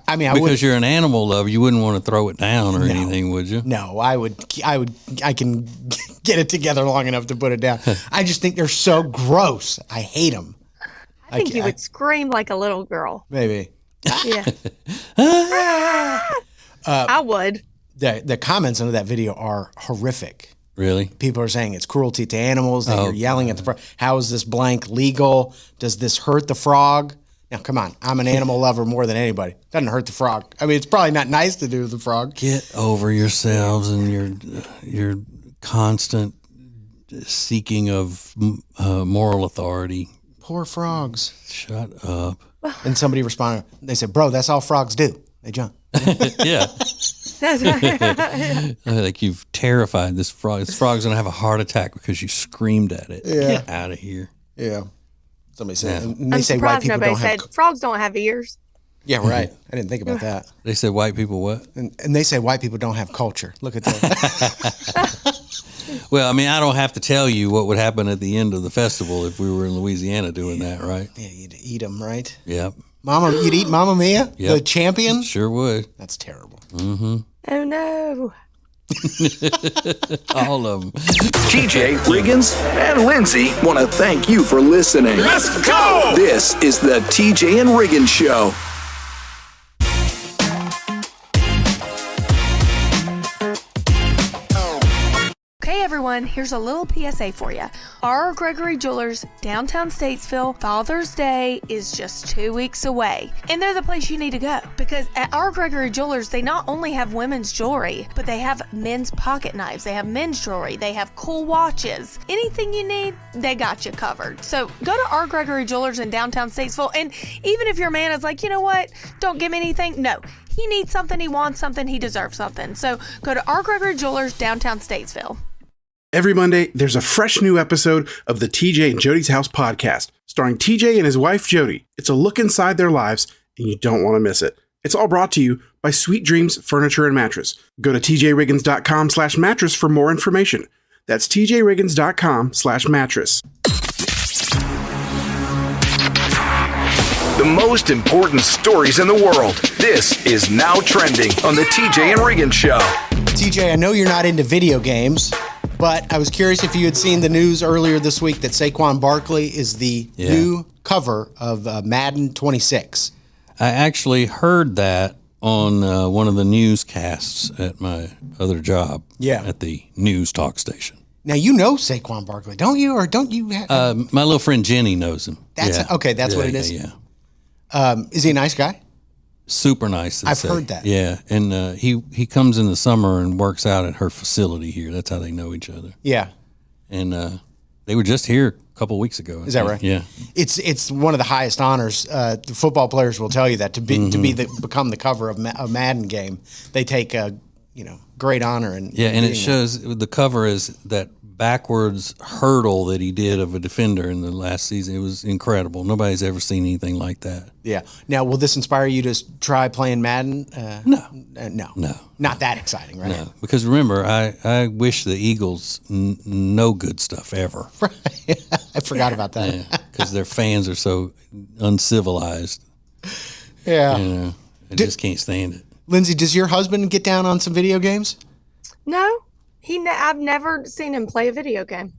I mean, because you're an animal lover, you wouldn't want to throw it down or anything, would you? No, I can get it together long enough to put it down. I just think they're so gross. I hate them. I think you would scream like a little girl. Maybe. Yeah. I would. The comments under that video are horrific. Really? People are saying it's cruelty to animals, that you're yelling at the frog. How is this blank legal? Does this hurt the frog? Now, come on. I'm an animal lover more than anybody. Doesn't hurt the frog. I mean, it's probably not nice to do to the frog. Get over yourselves and your constant seeking of moral authority. Poor frogs. Shut up. And somebody responded. They said, "Bro, that's all frogs do. They jump." Yeah. Like you've terrified this frog. This frog's gonna have a heart attack because you screamed at it. Yeah. Get out of here. Yeah. Somebody said, Yeah. and they say white people nobody don't said have. frogs don't have ears. Yeah, right. I didn't think about that. They said white people what? And they say white people don't have culture. Look at that. Well, I mean, I don't have to tell you what would happen at the end of the festival if we were in Louisiana doing that, right? Yeah, you'd eat them, right? Yep. You'd eat Mamma Mia, Yep. the champion. Sure would. That's terrible. Mm-hmm. Oh no. All of them. TJ, Riggins, and Lindsay want to thank you for listening. Let's go! This is the TJ and Riggins Show. Okay, everyone, here's a little PSA for you. R. Gregory Jewelers, downtown Statesville, Father's Day is just 2 weeks away. And they're the place you need to go. Because at R. Gregory Jewelers, they not only have women's jewelry, but they have men's pocket knives, they have men's jewelry, they have cool watches. Anything you need, they got you covered. So go to R. Gregory Jewelers in downtown Statesville, and even if your man is like, you know what, don't give me anything, no. He needs something, he wants something, he deserves something. So go to R. Gregory Jewelers, downtown Statesville. Every Monday, there's a fresh new episode of the TJ and Jody's House podcast, starring TJ and his wife, Jody. It's a look inside their lives, and you don't want to miss it. It's all brought to you by Sweet Dreams Furniture and Mattress. Go to tjriggins.com/mattress for more information. That's tjriggins.com/mattress. The most important stories in the world. This is Now Trending on the TJ and Riggins Show. TJ, I know you're not into video games, but I was curious if you had seen the news earlier this week that Saquon Barkley is the new cover of Madden 26. I actually heard that on one of the newscasts at my other job at the news talk station. Now you know Saquon Barkley, don't you? Or don't you? My little friend Jenny knows him. That's okay. That's what it is. Yeah. Is he a nice guy? Super nice. I've heard that. Yeah, and he comes in the summer and works out at her facility here. That's how they know each other. Yeah. And they were just here a couple of weeks ago. Is that right? Yeah. It's one of the highest honors. The football players will tell you that become the cover of a Madden game, they take great honor. And it shows the cover is that backwards hurdle that he did of a defender in the last season. It was incredible. Nobody's ever seen anything like that. Yeah. Now, will this inspire you to try playing Madden? No. No. Not that exciting, right? No, because remember, I wish the Eagles no good stuff ever. Right. I forgot about that. Because their fans are so uncivilized. Yeah. I just can't stand it. Lindsay, does your husband get down on some video games? No. I've never seen him play a video game.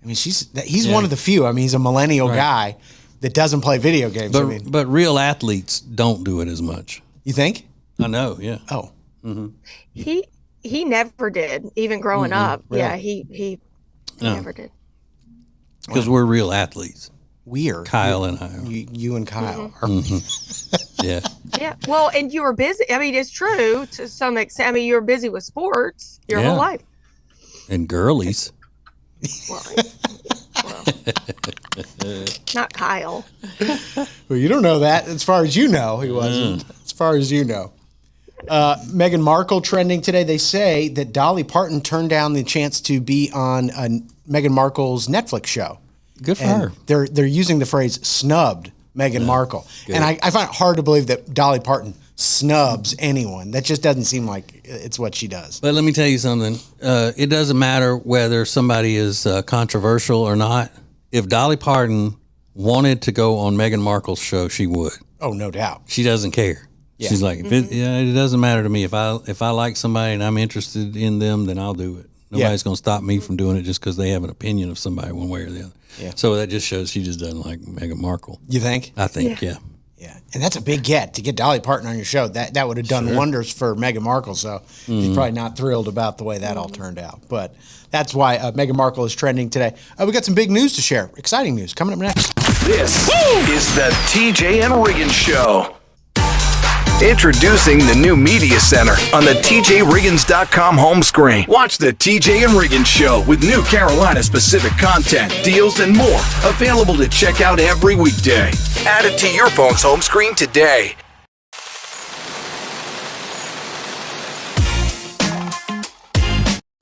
I mean, he's one of the few. I mean, he's a millennial guy that doesn't play video games. But real athletes don't do it as much. You think? I know, yeah. Oh. Mm-hmm. He never did, even growing up. Really? Yeah, he never did. Because we're real athletes. Weird. Kyle and I. You and Kyle. Yeah. Yeah. Well, and you were busy. I mean, it's true to some extent. I mean, you were busy with sports your whole life. And girlies. Well, not Kyle. Well, you don't know that. As far as you know, he wasn't. As far as you know. Meghan Markle trending today. They say that Dolly Parton turned down the chance to be on Meghan Markle's Netflix show. Good for her. They're using the phrase "snubbed" Meghan Markle, and I find it hard to believe that Dolly Parton snubs anyone. That just doesn't seem like it's what she does. But let me tell you something. It doesn't matter whether somebody is controversial or not. If Dolly Parton wanted to go on Meghan Markle's show, she would. Oh, no doubt. She doesn't care. Yeah. She's like, it doesn't matter to me. If I like somebody and I'm interested in them, then I'll do it. Nobody's going to stop me from doing it just because they have an opinion of somebody one way or the other. Yeah. So that just shows she just doesn't like Meghan Markle. You think? I think, yeah. Yeah, and that's a big get to get Dolly Parton on your show. That would have done wonders for Meghan Markle. So she's probably not thrilled about the way that all turned out. But that's why Meghan Markle is trending today. We got some big news to share. Exciting news coming up next. This is the TJ and Riggins Show. Introducing the new Media Center on the TJRiggins.com home screen. Watch the TJ and Riggins Show with new Carolina-specific content, deals, and more. Available to check out every weekday. Add it to your phone's home screen today.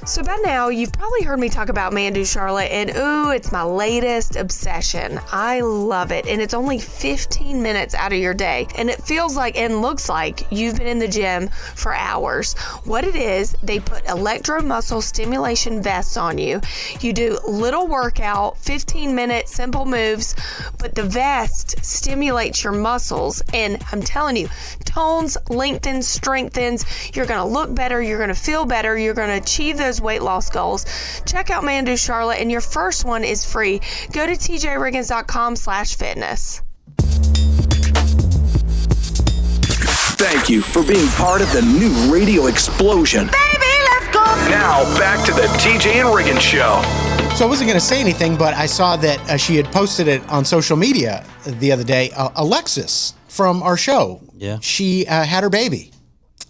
So by now, you've probably heard me talk about Mandu Charlotte, and ooh, it's my latest obsession. I love it, and it's only 15 minutes out of your day, and it feels like and looks like you've been in the gym for hours. What it is, they put electromuscle stimulation vests on you. You do little workout, 15-minute simple moves, but the vest stimulates your muscles, and I'm telling you, tones, lengthens, strengthens. You're going to look better, you're going to feel better, you're going to achieve those weight loss goals. Check out Mandu Charlotte, and your first one is free. Go to tjriggins.com/fitness. Thank you for being part of the new radio explosion. Baby, let's go! Now, back to the TJ and Riggins Show. So I wasn't going to say anything, but I saw that she had posted it on social media the other day. Alexis from our show. Yeah. She had her baby.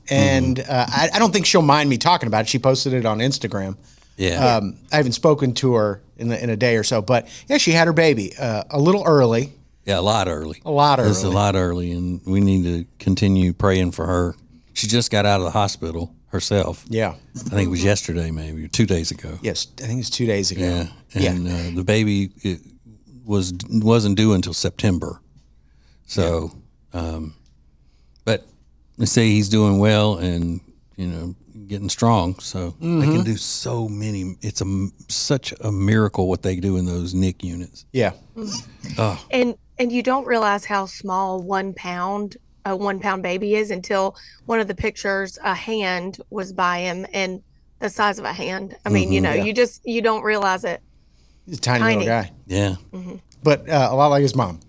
And I don't think she'll mind me talking about it. She posted it on Instagram. Yeah. I haven't spoken to her in a day or so, but yeah, she had her baby a little early. Yeah, a lot early. A lot early. It's a lot early, and we need to continue praying for her. She just got out of the hospital herself. Yeah. I think it was yesterday, maybe, or 2 days ago. Yes, I think it was 2 days ago. Yeah. And the baby wasn't due until September. So, but they say he's doing well and, getting strong. So they can do so many. It's such a miracle what they do in those NIC units. Yeah. Oh. And you don't realize how small 1 pound a 1 pound baby is until one of the pictures, a hand was by him and the size of a hand. I mean, you don't realize it. He's a tiny little guy. Yeah. Mm-hmm. But a lot like his mom.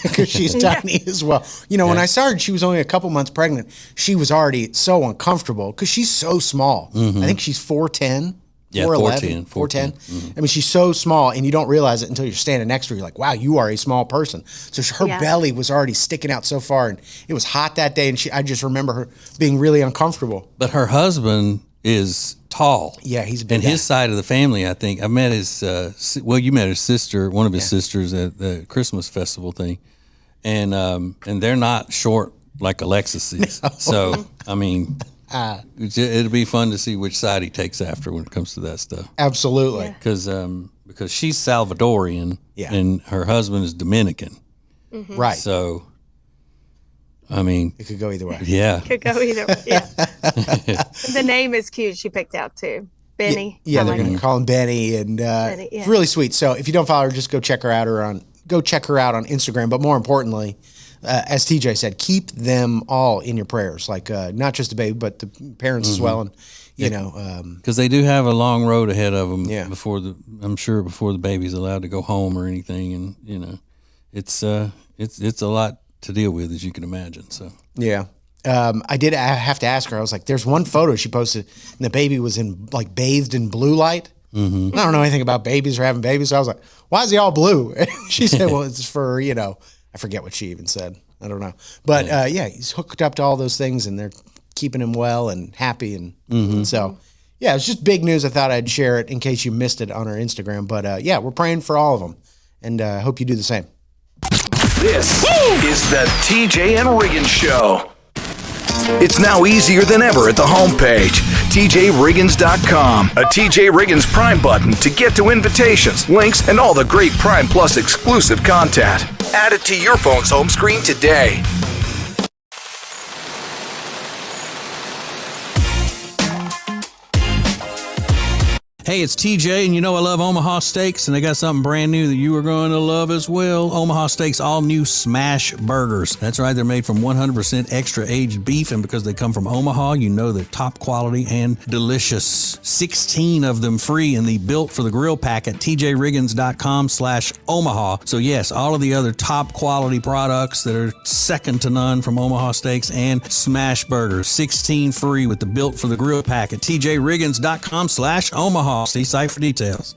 Because she's tiny as well. When I started, she was only a couple months pregnant. She was already so uncomfortable because she's so small. I think she's 4'10", Yeah, 4'11", 4'10". 4'10". I mean, she's so small, and you don't realize it until you're standing next to her. You're like, wow, you are a small person. So her belly was already sticking out so far, and it was hot that day, and I just remember her being really uncomfortable. But her husband is tall. Yeah, he's a big And guy. his side of the family, I think, I met his, you met his sister, one of his sisters at the Christmas festival thing. And they're not short like Alexis is. No. So, I mean, it'll be fun to see which side he takes after when it comes to that stuff. Absolutely. Because she's Salvadorian and her husband is Dominican. Mm-hmm. Right. So, I mean, it could go either way. Yeah. Could go either way. Yeah. The name is cute. She picked out too. Benny. Yeah, they're going to call him Benny, and it's really sweet. So if you don't follow her, just go check her out on Instagram. But more importantly, as TJ said, keep them all in your prayers. Like not just the baby, but the parents as well. And you know, because they do have a long road ahead of them before the baby's allowed to go home or anything, and you know, it's a lot to deal with, as you can imagine. So yeah. I have to ask her. I was like, there's one photo she posted, and the baby was bathed in blue light. Mm-hmm. I don't know anything about babies or having babies, so I was like, why is he all blue? And she said, well, it's for, I forget what she even said. I don't know. But he's hooked up to all those things, and they're keeping him well and happy. And so, it's just big news. I thought I'd share it in case you missed it on our Instagram. But we're praying for all of them, and I hope you do the same. This is the TJ and Riggins Show. It's now easier than ever at the homepage, tjriggins.com. A TJ Riggins Prime button to get to invitations, links, and all the great Prime Plus exclusive content. Add it to your phone's home screen today. Hey, it's TJ, and you know I love Omaha Steaks, and they got something brand new that you are going to love as well. Omaha Steaks all-new Smash Burgers. That's right, they're made from 100% extra-aged beef, and because they come from Omaha, you know they're top quality and delicious. 16 of them free in the Built for the Grill pack at tjriggins.com/Omaha. So yes, all of the other top quality products that are second to none from Omaha Steaks and Smash Burgers. 16 free with the Built for the Grill pack at tjriggins.com/Omaha. See site for details.